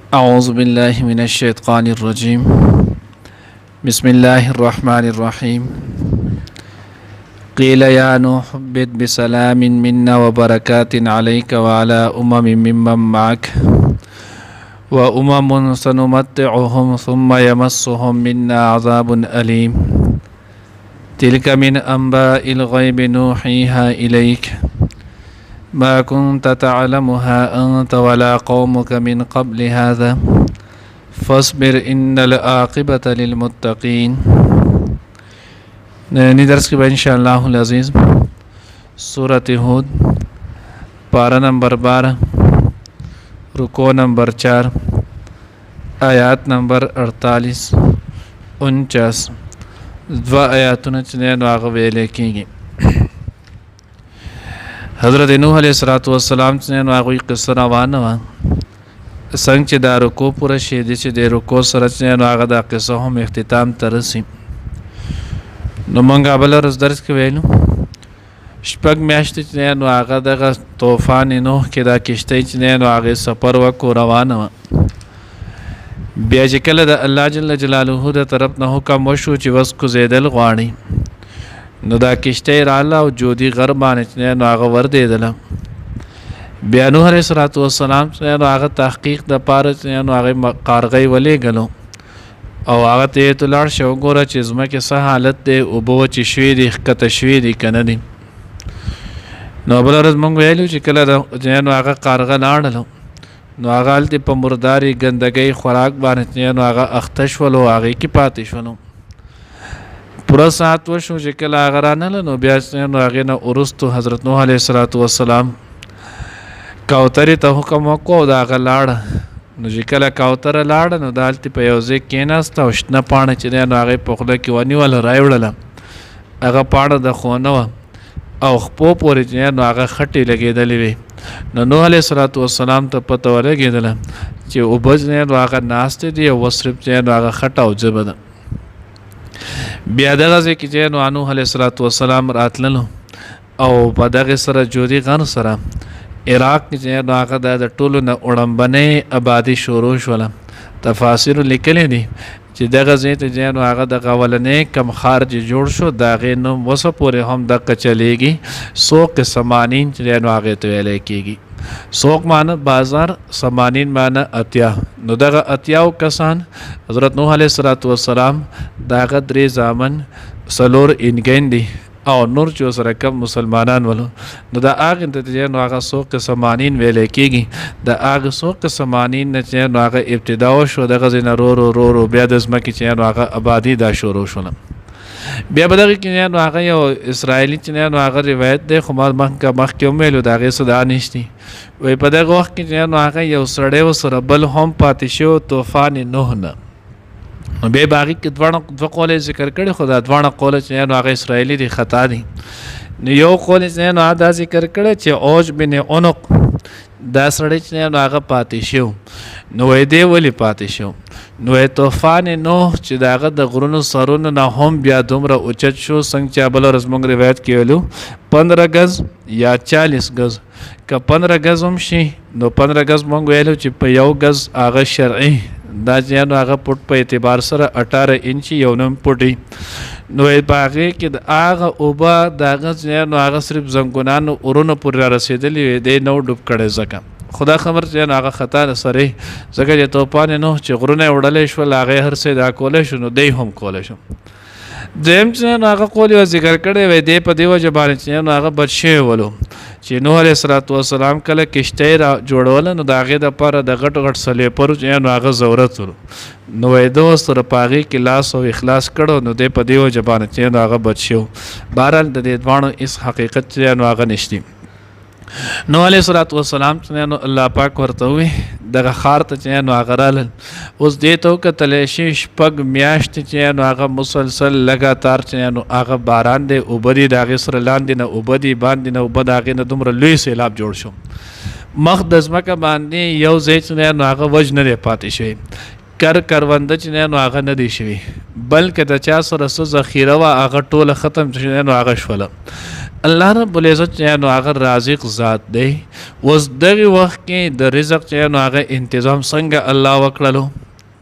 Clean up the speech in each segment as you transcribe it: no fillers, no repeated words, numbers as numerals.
أعوذ بالله من الشيطان الرجيم بسم الله الرحمن الرحيم قيل يا نوح اهبط بسلام منا وبركات عليك وعلى ممن معك وأمم سنمتعهم ثم يمسهم منا عذاب أليم تلك من أنباء الغيب نوحيها إليك ما كنت تعلمها أنت ولا قومك من قبل هذا فاصبر إن العاقبة للمتقين. نئی درس کی انشاءاللہ العزیز سورۃ ہود پارہ نمبر 12 رکوع نمبر 4 آیات نمبر 48 49 دو آیاتونه چې نو هغه ویل کېږي. حضرت نوح علیہ السلام چې نو هغه قصه روانه وه څنګه چې دا رکوع پوره شي چې د رکوع سره چې نو هغه دا قصه هم اختتام ته رسي. نو مونږ بل ورځ درس کې ویلو شپږ میاشتې چې نو هغه دغه طوفان نوح کې دا کشتۍ چې نو هغې سفر وکړو روانه وه. بیا چې کله د الله جل جلاله د طرف نه حکم وشو چې وس کوزېدل غواړي نو دا کشتۍ راله او جودي غر باندې چې نو هغه وردېدله. بیا نوح علیه السلام چې نو هغه تحقیق دپاره چې نو هغې قارغۍ ولېږلو او هغه ته یې لاړ شه وګوره چې ځمکې څه حالت دی اوبه وچې شوي دي ښکته شوي دي که نه دي. نو بله ورځ مونږ ویلو چې کله د نو هغه قارغه لاړلو نو هغه هلتې په مردارې ګندګۍ خوراک باندې چې نو هغه اخته شولو هغې کې پاتې شولو. پوره ساعت وشو چې کله هغه رانله نو بیا نو هغې نه وروستو حضرت نوح علیه السلام کوترې ته حکم وکړو او د هغه لاړه. نو چې کله کوتره لاړه نو دا هلتې په یو ځای کېناسته او شنه پاڼه چې دی نو هغې په خوله کې ونیوله را یې وړله. هغه پاڼه د خونه وه او خپو پورې چې نو هغه خټې لګېدلې وې. نو نوح علیه السلام ته پته ولګېدله چې اوبه چې نو هغه ناستې دي او صرف چې نو هغه خټه او ژبه ده. بیا دغه ځای کې چې نو نوح علیه السلام راتللو او په دغې سره جودي غر سره عراق کې چې نو هغه د ټولو نه وړاندنۍ آبادي شروع شوله. تفاسیرو لیکلی دي چې دغه ځای ته چې نو هغه دغه اولنی کم ښار چې جوړ شو د هغې نوم اوسه پورې هم دقه چلیږي. سوق سمانین چې نو هغې ته ویلی کېږي. سوق معنی بازار، سمانین معنی اتیا. نو دغه اتیاو کسان حضرت نوح علیه السلام د هغه 3 زامن 4 انګین دي او نور چې سره کم مسلمانان ولو. نو د هغې ته چې نو هغه سوق سمانین ویلی کېږي. د هغه سوق سمانین نه چې نو هغه ابتدا وشو دغه ځای نه رو بیا د ځمکې چې نو هغه آبادي دا شروع شوله. بیا به دغې کې نو هغه یو اسرائیلي چې نو هغه روایت دی خو ما مخکې هم ویلو د هغې څه دا نشتي. وایي په دغه وخت کې چې نو هغه یو سړی ورسره بل هم پاتې شو طوفان نوح نه. نو بیا به هغې کې دوه قوله ذکر کړي خو دا دواړه قوله چې نو هغه اسرائیلي دي خطا دي. نو یو قول چې نو هغه دا ذکر کړی چې اوج بن عنق دا سړی چې نو هغه پاتې شو. نو وایي دی ولې پاتې شو؟ نو وایي طوفان نوح چې د هغه د غرونو سرونو نه هم بیا دومره اوچت شو څنګه چې بله ورځ موږ روایت کې ویلو 15 گز یا 40 گز. که 15 گز هم شي نو 15 گز موږ ویلو چې په 1 گز هغه شرعي دا چې نو هغه پټ په اعتبار سره 18 انچي 1.5 فوټي. نو په هغې کې د هغه اوبه د هغه چې نو هغه صرف زنګونانو ورونو پورې را رسېدلي وې دی نو ډوب کړی. ځکه خدا خبر چې نو هغه خطا ده سره ځکه چې طوفان نوح چې غرونه یې وړلی شول هغې هر څه دا کولی شو نو دی هم کولی شو. دویم چې نو هغه قول یو ذکر کړی وی دی په دې وجه باندې چې نو هغه بد شوی ولو چې نوح علیه السلام کله کشتۍ را جوړوله نو د هغې دپاره د غټ سلیپرو چې نو هغه ضرورت ولو. نو وایي ده اوس سره په هغې کې لاس او اخلاص کړو نو دی په دې وجه باندې چې نو هغه بد شو. بهرحال د دې دواړو هېڅ حقیقت چې نو هغه نشتي. نوح علیه السلام چې نو الله پاک ورته ووایي دغه ښار ته چې نو هغه رالل. اوس دې ته وکتلی شي 6 میاشتې چې نو هغه مسلسل لګاتار چې نو هغه باران دی اوبه دي د هغې سره لاندې نه اوبه دي باندې نه اوبه د هغې نه دومره لوی سیلاب جوړ شو. مخ د ځمکه باندې یو ځای چې نو هغه وج نه دی پاتې شوی. کرونده چې نو هغه نه دی شوي بلکې د چا سره څه ذخیره وه هغه ټوله ختم چې نو هغه شوله. الله رب العزت چې نو هغه رازق ذات دی. اوس دغه وخت کې د رزق چې نو هغه تنظیم څنګه الله وکړلو،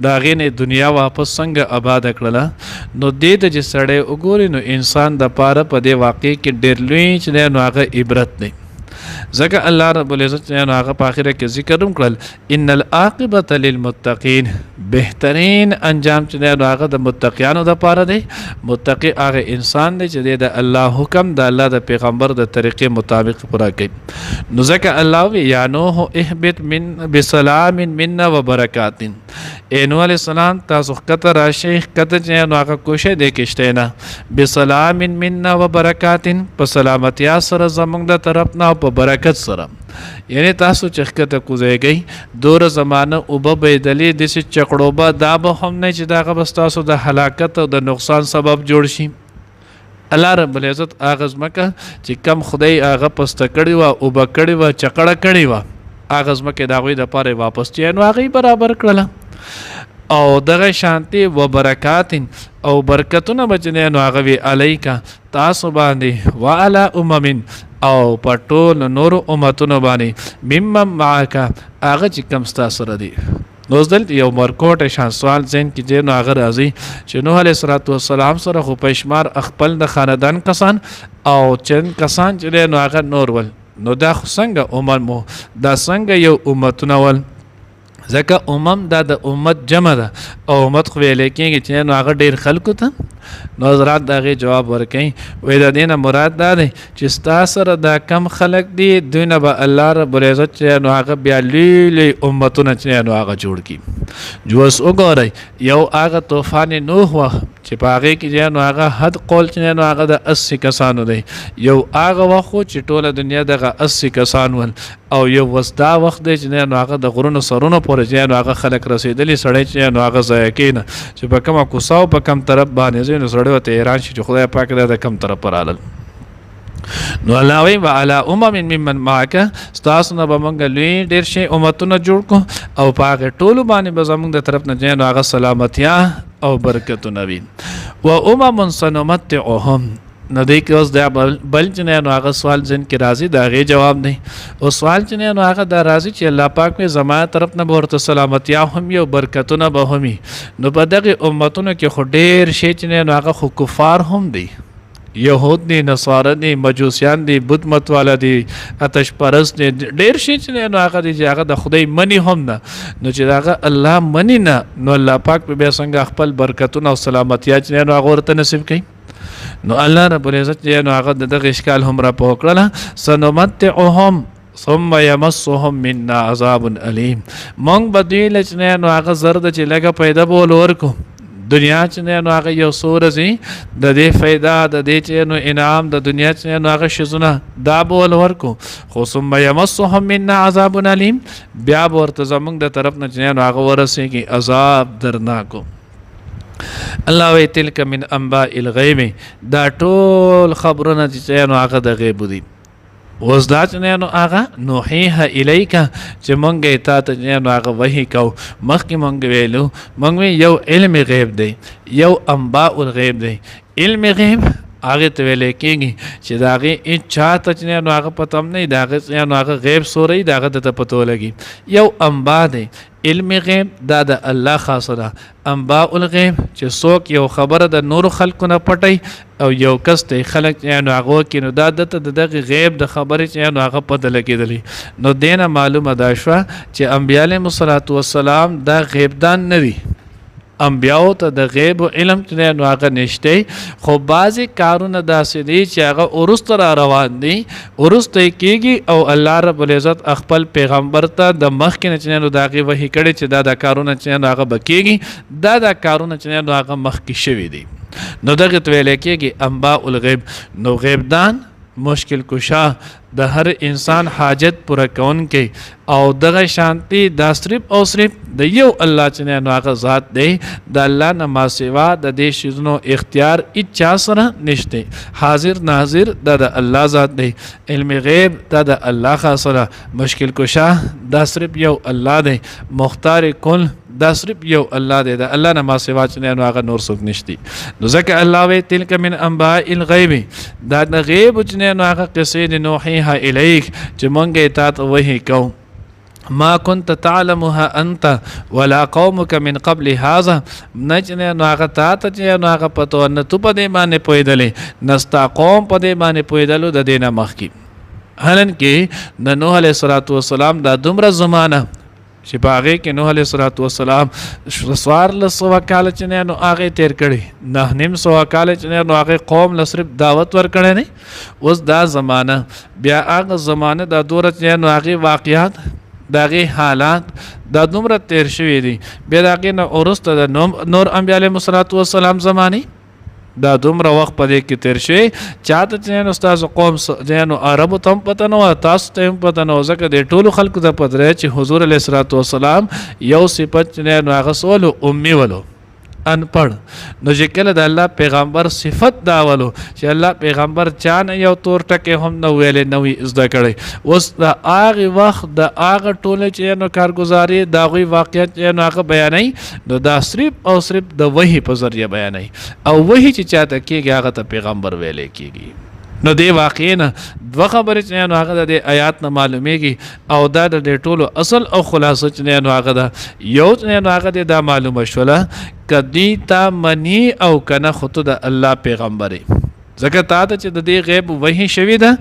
دا غینه دنیا واپس څنګه آباد کړله، نو دې ته چې سړی وګوري نو انسان د پاره په دې واقع کې ډېر لوی چې نو هغه عبرت دی. ځکه الله رب العزت نو هغه په اخره کې ذکر هم کړل ان العاقبه للمتقین، بهترین انجام چې نو هغه د متقینانو د پاره دی. متقی هغه انسان دی چې د الله حکم د الله د پیغمبر د طریقې مطابق پورا کوي. نو ځکه الله وی یا نوح اهبط من بسلام منا وبرکات، نوح علیہ السلام تاسو کته راشي کته چې نو هغه کوشه دی کېشته نه بسلام منا وبرکات، په سلامتی سره زمونږ د طرف نه په برکت سره. یعنی تاسو چې کته کوزیږئ دور زمانه او به بدلی د څه چکړوبه دا به هم نه چې دا بس تاسو د هلاکت او د نقصان سبب جوړ شي. الله رب العزت اغاز مکه چې کم خدای هغه پسته کړی و او به کړی و چکړه کړی و اغاز مکه دا غوي د پاره واپس چې نو هغه برابر کړله. او دغه شانتی و برکات او برکتونه بچنه نو هغه وی الیکا تاسو باندې وعلى امم او پټول نور امتونو باندې مم معک هغه چې کم تاسو سره دي. نو دلته یو مرکوټ شان سوال زین کې چې نو هغه راځي چې نوح علیه السلام سره خو پښمار خپل د خاندان کسان او چند کسان چې نو هغه نور ول، نو دا څنګه امم دا څنګه یو امتونه ول، ځکه دا د امت جمع ده او امت خو ویل کېږي چې نو هغه ډېر خلکو ته. نو حضرات د هغې جواب ورکوي وایي د دې نه مراد دا دی چې ستا سره دا کم خلک دي دوی نه به الله رب العزت چې نو هغه بیا لوی لوی امتونه چې نو هغه جوړ کړي. اوس وګورئ یو هغه طوفان نوح وخت چې په هغې کې چې نو هغه حد قول چې نو هغه د 80 کسانو دی، یو هغه وخت چې ټوله دنیا دغه 80 کسان ول، او یو وس دا وخت دی چې نو هغه د غرونو سرونو پورې چې نو هغه خلک رسېدلي سړی چې نو هغه ضایع کېنه چې په کومه کوڅه او په کم طرف باندې نو سړی ورته حیران شي چې خدای پاک د کم طرف پر رالل. نو الله وی وعلى امم ممن معك ستاسو نه به مونږ لوی ډېر شي امتونه جوړ کو او په هغې ټولو باندې به زمونږ د طرف نه چې نو هغه سلامتیا او برکتونه وي. و امم سنمتعهم، نو دی کې اوس دا بل چې نو هغه سوال ځین کې راځي د هغې جواب دی. او سوال چې نو هغه دا راځي چې الله پاک مې زما طرف نه به ورته سلامتیا هم وي او برکتونه به هم وي. نو په دغې امتونو کې خو ډېر شی چې نو هغه خو کفار هم دی، یهود دي، نصارا دي، مجوسیان دي، بت مت والا دي، آتش پرست دي، ډېر شي چې نو هغه دي چې هغه د خدای منی هم نه. نو چې هغه الله منی نه نو الله پاک به بیا څنګه خپل برکتونه او سلامتیا چې نو هغه ورته نصیب کوي. نو الله رب العزت نو هغه دغه اشکال هم را پوه کړله سنمتعهم ثم يمسهم منا عذاب الیم، مونږ به دوی له چې نو هغه زر د چې لږه پیدا بول ورکو دنیا چې نو هغه یو څو ورځې د دې فایده د دې چې نو انعام د دنیا چې نو هغه شیزونه دا بول ورکو، خو ثم يمسهم منا عذاب الیم بیا به ورته زمونږ د طرف نه چې نو هغه ورسېږي عذاب درناکو. الله وی تلک من انباء الغیب، دا ټول خبرونه چې نو هغه د غیب دي. اوس دا چې نو هغه نوحیها الیکا چې مونږ یې تا ته نو هغه وحی کو. مخکې مونږ ویلو مونږ یو علم غیب دی، یو انباء الغیب دی. علم غیب هغه ته ویل کېږي چې د هغې چا ته چې نو هغه پته هم نه وي، د هغه نو هغه غیب سوری د هغه ته پته ولګي. یو انبا دی، علم غیب دا د الله خاصه ده. انباء الغیب چې څوک یو خبره د نورو خلکو نه پټي او یو کس ته خلک نو هغه کې نو دا دته دغه غیب د خبرې چې نو هغه پته لګېدلی. نو دینه معلومه دا شوه چې انبیا علیهم السلام دا غیبدان نه دي. انبیاو ته د غیب و علم چې نو هغه نشته، خو بعضې کارونه داسې دي چې هغه وروسته را روان دي، وروسته یې کېږي او الله رب العزت خپل پیغمبر ته د مخکې نه چې نو د هغې وحي کړی چې دا کارونه چې نو هغه به کېږي، دا کارونه چې نو هغه مخکې شوي دي. نو دغه ته ویلی کېږي انباء الغیب. نو غیبدان مشکل کشا د هر انسان حاجت پوره کوونکی او دغه شانتی دا صرف او صرف د یو الله چې نو هغه ذات دی د الله نه ما سوا د دې شیزونو اختیار اچا سره نشته حاضر ناظر د الله ذات دی علم غیب د الله خاصه مشکل کشا دا صرف یو الله دی مختار کل دا صرف یو الله دی د الله نه ما سوا چې نو هغه نور څوک نشتی نو ځکه الله وی تلک من انباء الغیب دا د غیب چې نو هغه قصې د نوحیها الیک چې مونږه اطاعت وحی کوو ما كنت تعلمها انت ولا قومك من قبل هذا نجنه نو هغه ته چې نو هغه پتو نه تو په دې باندې پویدلې نستا قوم په دې باندې پویدلو د دینه مخکې هلن کې د نوح علیه السلام دا دومره زمانہ چې په هغې کې نوح علیه السلام 1400 کاله چې نو هغې تیر کړي 900 کاله چې نو هغې قوم له صرف دعوت ورکړی نه اوس دا زمانه بیا هغه زمانه دا دوره چې نو هغې واقعات داغه حالات دا دومره تیر شوی دي بیا داغه نه اورسته د نور انبیاء علیهم السلام زمانی دا دومره وخت پدې کې تیر شوی چاته چې استاد قوم جنو عربو تم پته نو تاسو ته پته نو ځکه د ټولو خلکو ته پته رہی چې حضور علیه السلام یو صفت نه هغه سوال امي ولو انپڑھ نو چې کله د الله پیغمبر صفت داولو چې الله پیغمبر چا نه یو تور ټکه هم نو ویلې نوې زده کړي اوس د هغه وخت د هغه ټوله چې نو کارګزاري دا غوي واقعیت نو هغه بیانای نو دا صرف او صرف د وحی په ذریعہ بیانای او وحی چې چاته کېږي هغه ته پیغمبر ویلې کېږي نو دی واقعا دوه خبرې چې نو هغه د آیات نه معلومیږي او دا د ټولو اصل او خلاصه چې نو هغه دا یو چې نو هغه دا معلومه شوله کدی تا منی او کنه خود د الله پیغمبري ځکه تا ته چې د دې غیب وحی شوی ده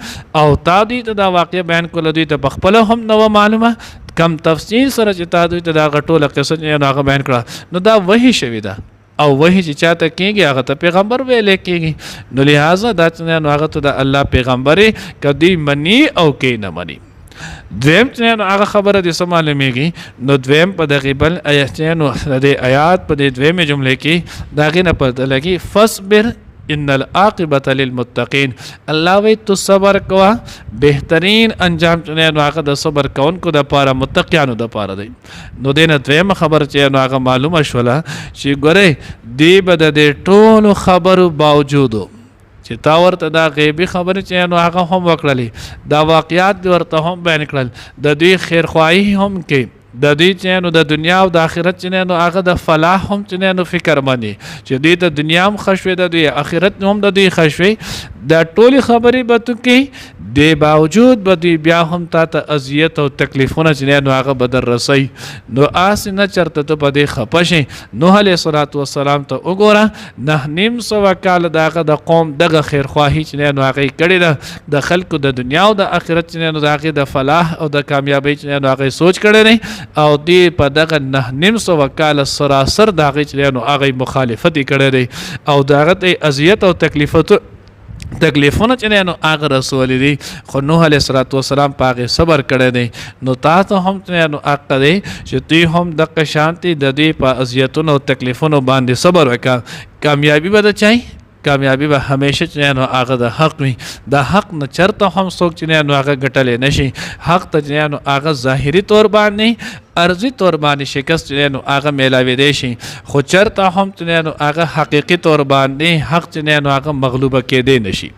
او تا دې ته دا واقع بیان کول دوی ته بخپله هم نو معلومه کم تفصیل سره چې تا دوی ته دا غټوله قصه نو هغه بیان کړه نو دا وحی شوی ده او وحی چې چاته کېږي هغه ته پیغمبر ویلې کېږي نو لہذا دا چې نو هغه ته د الله پیغمبري کدی منی او کې نه منی دویم چې نو هغه خبره د معلومیږي نو دویم په دغه بل آیات نو د آیات په د دویمه جمله کې داغه نه پته لګي فصبر ان العاقبه للمتقین الله وی تو صبر کوا بهترین انجام چې نو هغه د صبر کوونکو د پاره متقینو د پاره دی نو دینه دویم خبر چې نو هغه معلومه شوله چې ګوره دی بد د ټولو خبرو باوجود چې تا ورته دا غیبی خبره چې نو هغه هم وکړلې دا واقعیات ورته هم بیان کړل د دوی خیرخواهی هم کې د دې چې نو د دنیا او د آخرت چې نو هغه د فلاح هم چې نو فکر باندې چې دې ته دنیا هم خوشوي د دې آخرت هم د دې خوشوي دا ټولي خبرې به تو کې د باوجود به دې بیا هم ته اذیت او تکلیفونه چې نو هغه بدر رسي نو آس نه چرته ته په دې خپشه نوح علیه السلام ته وګوره 900 کال دغه د قوم دغه خیرخواهی چې نو هغه کړی ده د خلکو د دنیا او د آخرت چې نو هغه د فلاح او د کامیابی چې نو هغه سوچ کړی نه او دی په دغه 900 کال سراسر دغه چې نو هغه مخالفت کړی دی او دغه ته اذیت او تکلیفونه چې نو هغه رسول دي خو نوح علیه السلام پاغه صبر کړی دی نو تاسو هم نو عقد دی چې تی هم د شانتی د دې په اذیتونو او تکلیفونو باندې صبر وکړه کامیابی به چای کامیابی به همیشه چې نو هغه د حق وي د حق نه چرته هم څوک چې نو هغه ګټلې نشي حق ته چې نو هغه ظاهري تور باندې ارضی تور باندې شکست چې نو هغه میلاوي دی شي خو چرته هم چې نو هغه حقيقي تور باندې حق چې نو هغه مغلوبه کېدی نشي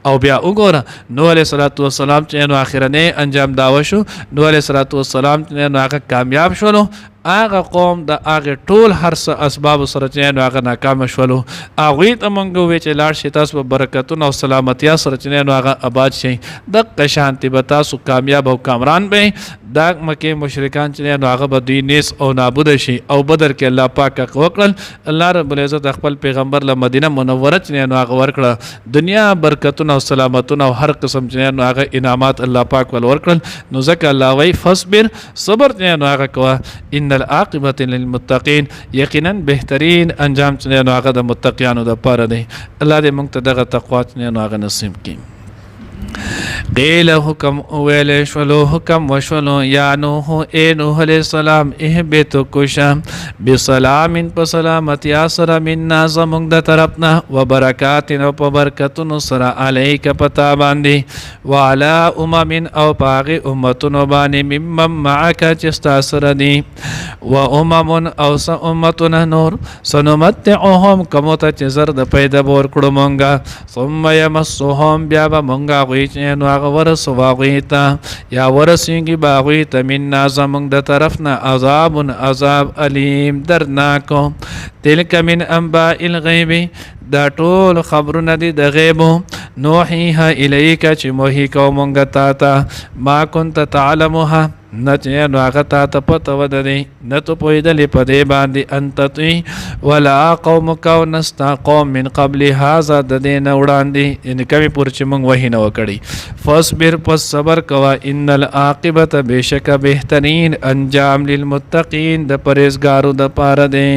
او بیا وګوره نوح علیه السلام چې نو اخرنه انجام داو شو نوح علیه السلام چې نو هغه کامیاب شولو هغه قوم د هغه ټول هر څه اسباب سره چې نو هغه ناکام شولو هغه ته مونږ وی چې لاړ شي تاسو په برکتونو او سلامتیا سره چې نو هغه آباد شي د قشانتی به تاسو کامیاب او کامران به دا مکه مشرکان چې نو هغه به دوی نیس او نابود شي او بدر کې الله پاک وکړل الله رب العزت خپل پیغمبر له مدینه منوره چې نو هغه ورکړه دنیا برکتونه او سلامتونه او هر قسم چې نو هغه انعامات الله پاک ول ورکړل نو ځکه الله وی فصبر صبر چې نو هغه کوه ان العاقبه للمتقین یقینا بهترین انجام چې نو هغه د متقینو د پاره دی الله دې موږ ته دغه تقوا چې نو هغه نصیب کړي قیل حکم اویل شولو حکم وشولو یا نوح اے نوح علیہ السلام احبتو کشا بسلام پا سلامتی آسر مننا زمونگ دا طرفنا و برکاتن و پا برکتن سر علیک پتا باندی و علا امم او پاغی امتن بانی ممم معاکا چستا سر دی و امم او سا امتن نور سنمتعهم کموتا چزر دا پیدا بور کڑمونگا ثم یمسوهم بیابا مونگا غیچنو آغا ورسو واغیتا یا ورسینگی باغیتا مننا زمونگ دا طرفنا عذاب عذاب علیم درناکو تلک من انباء الغیبی دا ټول خبرونه دي د غیبو نوحیها الیک چې موحی کو مونږ تا ته ما كنت تعلمها نه چې نو هغه تا ته پته ودرې نه تو پوهېدلې په دې باندې انت توی ولا قومک او نستا قوم من قبل هذا د دې نه وړاندې یعنې کمې پورې چې مونږ وحي نه وکړي فاصبر پس صبر کوه ان العاقبة بېشکه بهترین انجام للمتقین د پرهیزګارو دپاره دی